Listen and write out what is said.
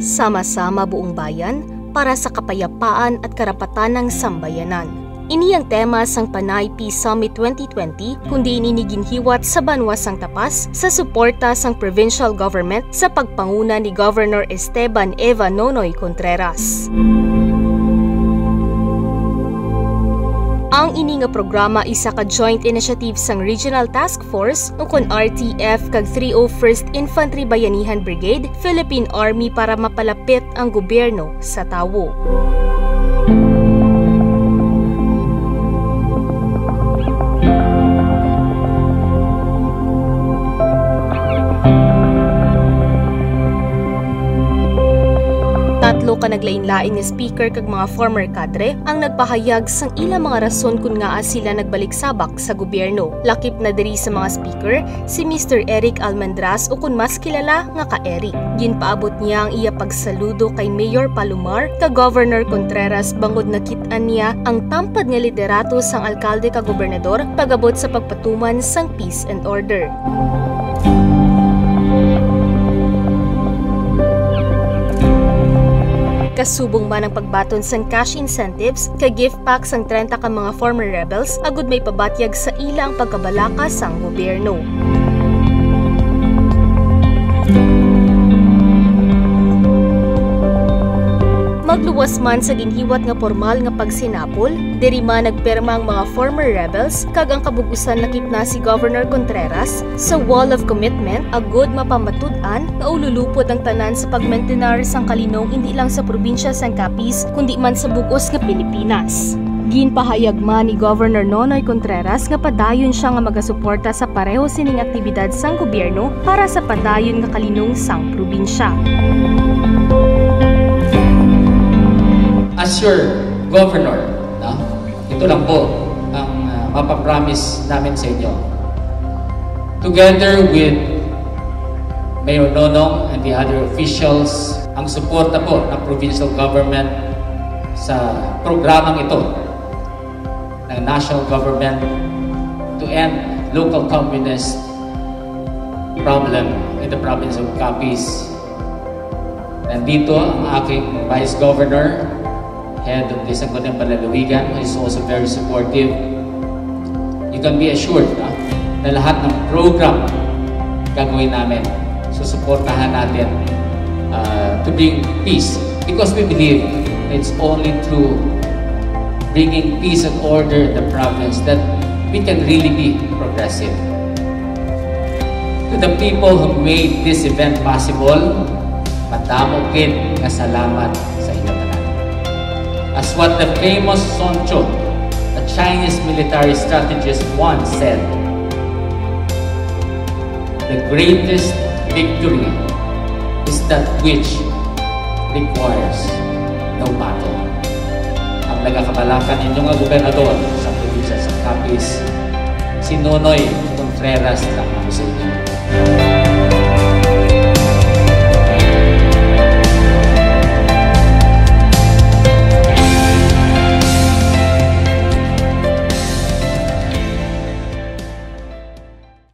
Sama-sama buong bayan para sa kapayapaan at karapatan ng sambayanan. Ini ang tema sang Panay Peace Summit 2020 kundi iniginhiwat sa Banwasang Tapas sa suporta sang provincial government sa pagpanguna ni Governor Esteban Eva Nonoy Contreras. Ang ini nga programa isa ka joint initiative sang Regional Task Force ukon RTF kag 301st Infantry Bayanihan Brigade, Philippine Army para mapalapit ang gobyerno sa tawo. Tatlo ka naglain-lain nga speaker kag mga former kadre ang nagpahayag sang ilang mga rason kung nga sila nagbalik sabak sa gobyerno. Lakip na diri sa mga speaker si Mr. Eric Almendras o kung mas kilala nga ka Eric. Ginpaabot niya ang iya pagsaludo kay Mayor Palomar kag Governor Contreras bangod nakit-an niya ang tampad nga liderato sang alkalde kag gobernador pagabot sa pagpatuman sang peace and order. Kasubong man ang pagbaton sang cash incentives kay gift pack sang 30 ka mga former rebels agud may pabatyag sa ilang pagkabalaka sang gobyerno. Magluwas man sa ginhiwat nga formal nga pagsinapol, diri man nagperma ang mga former rebels kag ang kabugusan lakip na si Governor Contreras sa Wall of Commitment agud mapamatud-an nga ululupod ang tanan sa pagmaintenar sang kalinong hindi lang sa probinsya sang Capiz kundi man sa bugos nga Pilipinas. Ginpahayag man ni Governor Nonoy Contreras nga padayon siya nga magasuporta sa pareho sining aktibidad sang gobyerno para sa padayon nga kalinong sang probinsya. As your governor, no? Ito lang po ang mapapromise namin sa inyo. Together with Mayor Nonong and the other officials, ang suporta po ng provincial government sa programang ito ng national government to end local communist problem in the province of Capiz. Nandito ang aking Vice Governor, Head of the Sangguniang Panlalawigan, who is also very supportive. You can be assured na lahat ng program gagawin namin. Susuportahan natin to bring peace. Because we believe it's only through bringing peace and order in the province that we can really be progressive. To the people who made this event possible, madamo gid nga salamat sa inyo tanan. As what the famous Sun Tzu, a Chinese military strategist, once said, the greatest victory is that which requires no battle. Ang nagakabalakan ninyong gobernador sa probinsya sa Capiz, si Nonoy Contreras lang ang sa inyo.